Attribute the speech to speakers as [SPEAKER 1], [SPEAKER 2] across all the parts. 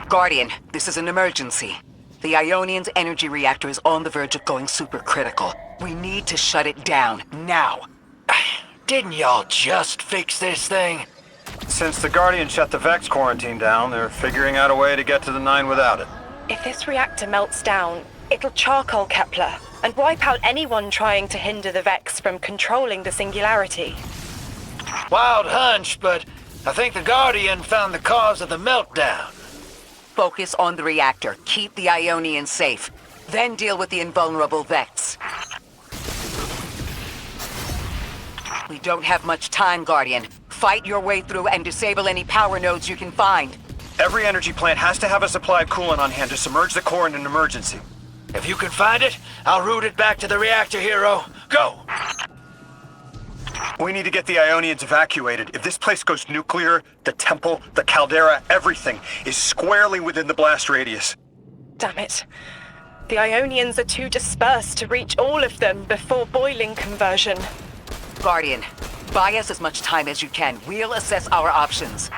[SPEAKER 1] Guardian, this is an emergency. The Ionian's energy reactor is on the verge of going supercritical. We need to shut it down, now.
[SPEAKER 2] Didn't y'all just fix this thing?
[SPEAKER 3] Since the Guardian shut the Vex quarantine down, they're figuring out a way to get to the 9 without it.
[SPEAKER 4] If this reactor melts down, it'll charcoal Kepler and wipe out anyone trying to hinder the Vex from controlling the singularity.
[SPEAKER 2] Wild hunch, but I think the Guardian found the cause of the meltdown.
[SPEAKER 1] Focus on the reactor. Keep the Ionians safe. Then deal with the invulnerable Vex. We don't have much time, Guardian. Fight your way through and disable any power nodes you can find.
[SPEAKER 3] Every energy plant has to have a supply of coolant on hand to submerge the core in an emergency.
[SPEAKER 2] If you can find it, I'll route it back to the reactor, Hero. Go!
[SPEAKER 3] We need to get the Ionians evacuated. If this place goes nuclear, the temple, the caldera, everything is squarely within the blast radius.
[SPEAKER 4] Damn it. The Ionians are too dispersed to reach all of them before boiling conversion.
[SPEAKER 1] Guardian, buy us as much time as you can. We'll assess our options.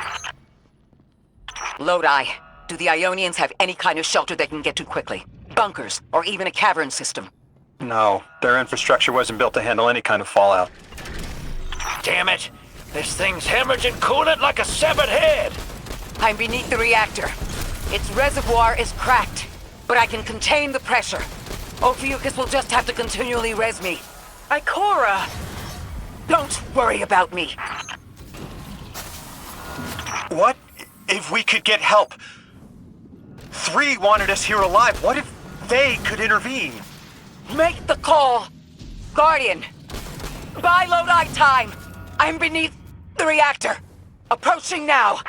[SPEAKER 1] Lodi, do the Ionians have any kind of shelter they can get to quickly? Bunkers, or even a cavern system?
[SPEAKER 3] No, their infrastructure wasn't built to handle any kind of fallout.
[SPEAKER 2] Damn it! This thing's hemorrhaging coolant like a severed head!
[SPEAKER 1] I'm beneath the reactor. Its reservoir is cracked, but I can contain the pressure. Ophiuchus will just have to continually res me.
[SPEAKER 4] Ikora!
[SPEAKER 1] Don't worry about me.
[SPEAKER 3] What if we could get help? 3 wanted us here alive. What if they could intervene?
[SPEAKER 1] Make the call! Guardian! Buy Lodi time! I'm beneath the reactor. Approaching now.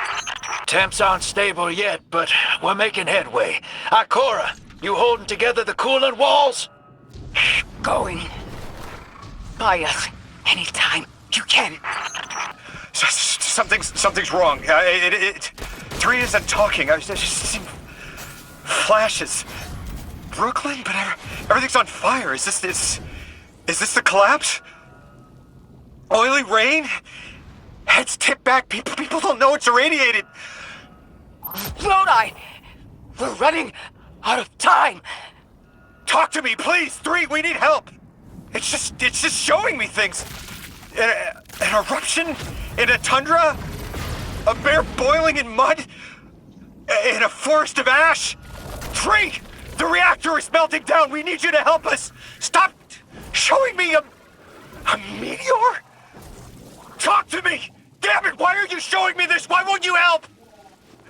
[SPEAKER 2] Temps aren't stable yet, but we're making headway. Ikora, you holding together the coolant walls?
[SPEAKER 1] Going. Buy us anytime you can.
[SPEAKER 3] Something's wrong. 3 isn't talking. I just seen flashes. Brooklyn, but everything's on fire. Is this the collapse? Oily rain? Heads tip back. People don't know it's irradiated.
[SPEAKER 1] Lodi! We're running out of time.
[SPEAKER 3] Talk to me, please. 3, we need help. It's just showing me things. An eruption in a tundra? A bear boiling in mud? In a forest of ash? 3! The reactor is melting down! We need you to help us! Stop showing me a meteor? Talk to me! Damn it, why are you showing me this? Why won't you help?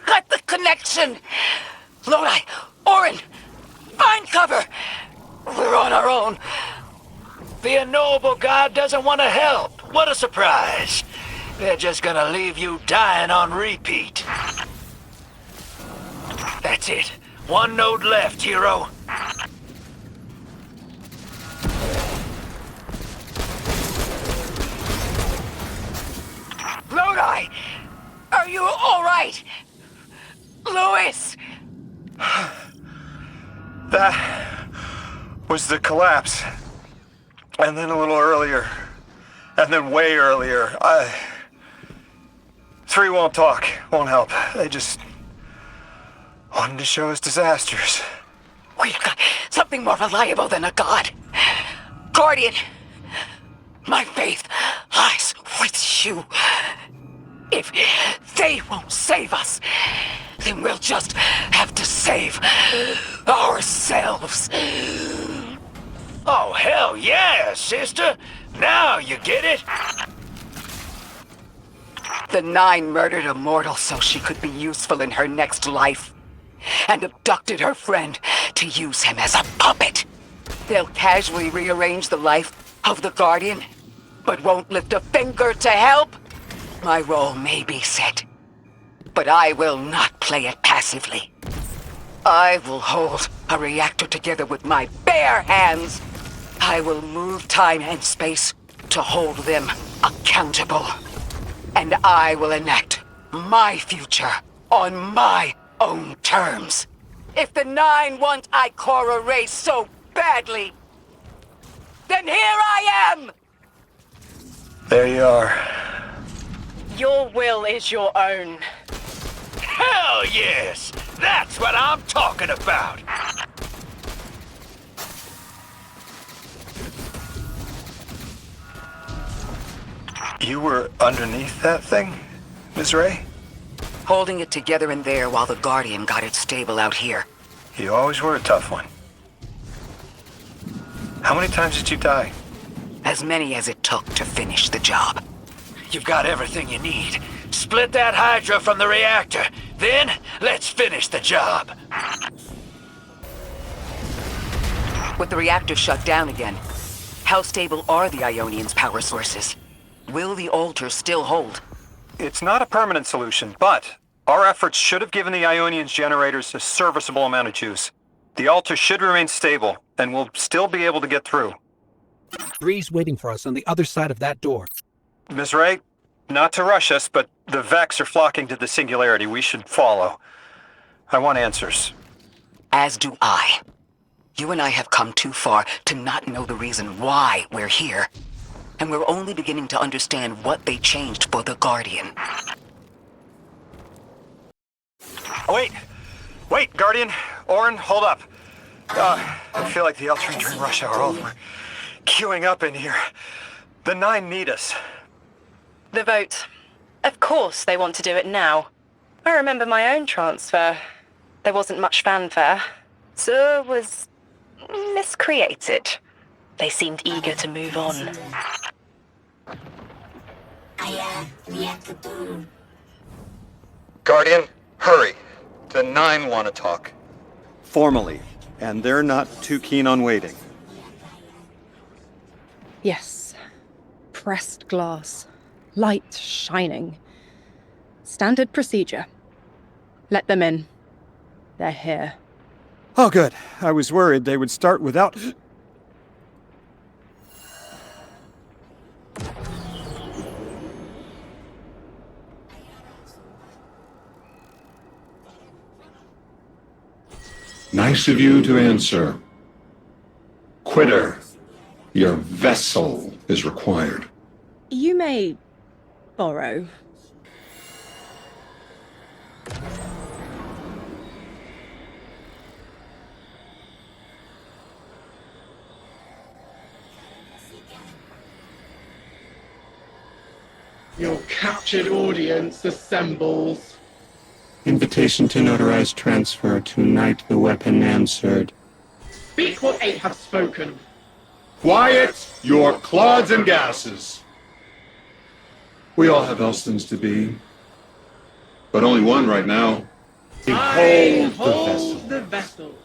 [SPEAKER 1] Cut the connection! Lodi! Orin! Find cover! We're on our own.
[SPEAKER 2] The unknowable god doesn't want to help. What a surprise. They're just gonna leave you dying on repeat. That's it. 1 node left, Hero.
[SPEAKER 1] Lodi! Are you all right? Louis!
[SPEAKER 3] That was the collapse. And then a little earlier. And then way earlier. 3 won't talk, won't help. They just wanted to show us disasters.
[SPEAKER 1] We've got something more reliable than a god. Guardian, my faith lies with you. If they won't save us, then we'll just have to save ourselves.
[SPEAKER 2] Oh, hell yeah, sister. Now you get it.
[SPEAKER 1] The 9 murdered a mortal so she could be useful in her next life, and abducted her friend to use him as a puppet. They'll casually rearrange the life of the Guardian, but won't lift a finger to help. My role may be set, but I will not play it passively. I will hold a reactor together with my bare hands. I will move time and space to hold them accountable. And I will enact my future on my own terms. If the 9 want Ikora raised so badly, then here I am!
[SPEAKER 3] There you are.
[SPEAKER 4] Your will is your own.
[SPEAKER 2] Hell yes! That's what I'm talking about!
[SPEAKER 3] You were underneath that thing, Ms. Ray?
[SPEAKER 1] Holding it together in there while the Guardian got it stable out here.
[SPEAKER 3] You always were a tough one. How many times did you die?
[SPEAKER 1] As many as it took to finish the job.
[SPEAKER 2] You've got everything you need. Split that Hydra from the reactor. Then, let's finish the job.
[SPEAKER 1] With the reactor shut down again, how stable are the Ionians' power sources? Will the altar still hold?
[SPEAKER 3] It's not a permanent solution, but our efforts should have given the Ionians generators a serviceable amount of juice. The altar should remain stable, and we'll still be able to get through.
[SPEAKER 5] 3's waiting for us on the other side of that door.
[SPEAKER 3] Ms. Ray, not to rush us, but the Vex are flocking to the Singularity. We should follow. I want answers.
[SPEAKER 1] As do I. You and I have come too far to not know the reason why we're here. And we're only beginning to understand what they changed for the Guardian.
[SPEAKER 3] Wait! Wait, Guardian! Orin, hold up. I feel like the L train during rush hour. All of them are queuing up in here. The 9 need us.
[SPEAKER 4] The vote. Of course they want to do it now. I remember my own transfer. There wasn't much fanfare. So was miscreated. They seemed eager to move on.
[SPEAKER 3] Guardian, hurry. The 9 want to talk.
[SPEAKER 6] Formally, and they're not too keen on waiting.
[SPEAKER 7] Yes. Pressed glass. Light shining. Standard procedure. Let them in. They're here.
[SPEAKER 6] Oh, good. I was worried they would start without...
[SPEAKER 8] Nice of you to answer. Quitter, your vessel is required.
[SPEAKER 7] You may borrow.
[SPEAKER 9] Your captured audience assembles.
[SPEAKER 8] Invitation to notarize transfer. Tonight the weapon answered.
[SPEAKER 9] Speak what 8 have spoken.
[SPEAKER 8] Quiet your clods and gases. We all have Elstons to be. But only one right now.
[SPEAKER 9] I
[SPEAKER 8] Behold the vessel.
[SPEAKER 9] hold the vessels.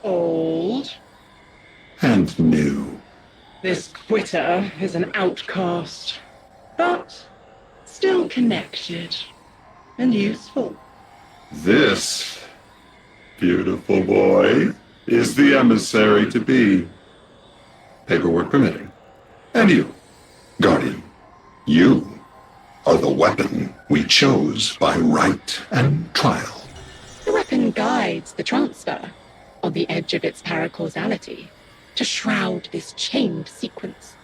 [SPEAKER 9] Old.
[SPEAKER 8] And new.
[SPEAKER 9] This quitter is an outcast, but still connected and useful.
[SPEAKER 8] This beautiful boy is the emissary to be. Paperwork permitting. And you, Guardian, you are the weapon we chose by right and trial.
[SPEAKER 10] The weapon guides the transfer on the edge of its paracausality to shroud this chained sequence,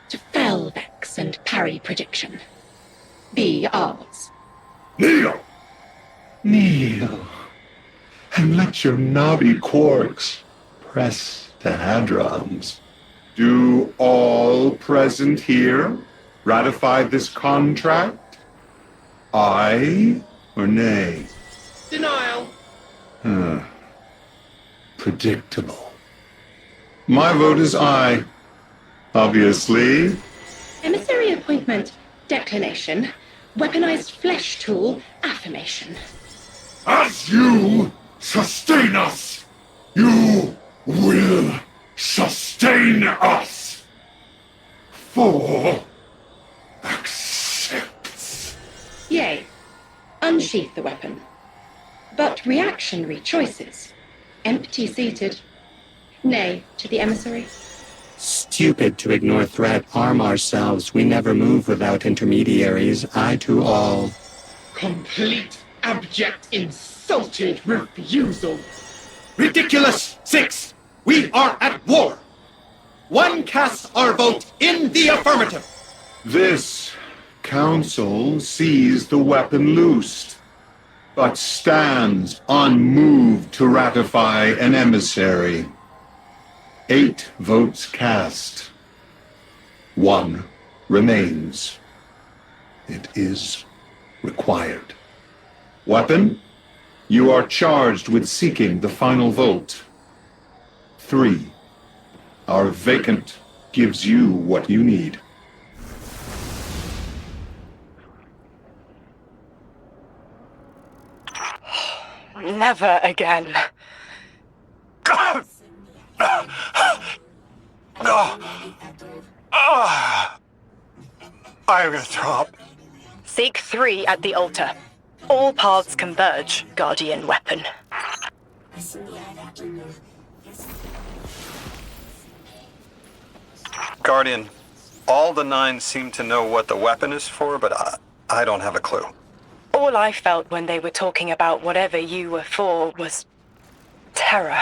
[SPEAKER 10] to fell Vex and parry prediction. Be ours.
[SPEAKER 8] Kneel! Kneel. And let your knobby quarks press the hadrons. Do all present here ratify this contract? Aye or nay?
[SPEAKER 9] Denial.
[SPEAKER 8] Predictable. My vote is aye. Obviously.
[SPEAKER 10] Emissary appointment, declination. Weaponized flesh tool, affirmation.
[SPEAKER 8] As you sustain us, you will sustain us. 4 accepts.
[SPEAKER 10] Yea. Unsheath the weapon. But reactionary choices. Empty-seated. Nay to the emissary.
[SPEAKER 11] Stupid to ignore threat, arm ourselves. We never move without intermediaries. I to all.
[SPEAKER 9] Complete, abject, insulted refusal.
[SPEAKER 12] Ridiculous! 6! We are at war! 1 casts our vote in the affirmative!
[SPEAKER 8] This council sees the weapon loosed. but stands unmoved to ratify an emissary. 8 votes cast. 1 remains. It is required. Weapon, you are charged with seeking the final vote. 3. Our vacant gives you what you need.
[SPEAKER 4] Never again.
[SPEAKER 3] I'm gonna throw up.
[SPEAKER 4] Seek 3 at the altar. All paths converge, Guardian Weapon.
[SPEAKER 6] Guardian, all the 9 seem to know what the weapon is for, but I don't have a clue.
[SPEAKER 4] All I felt when they were talking about whatever you were for was terror.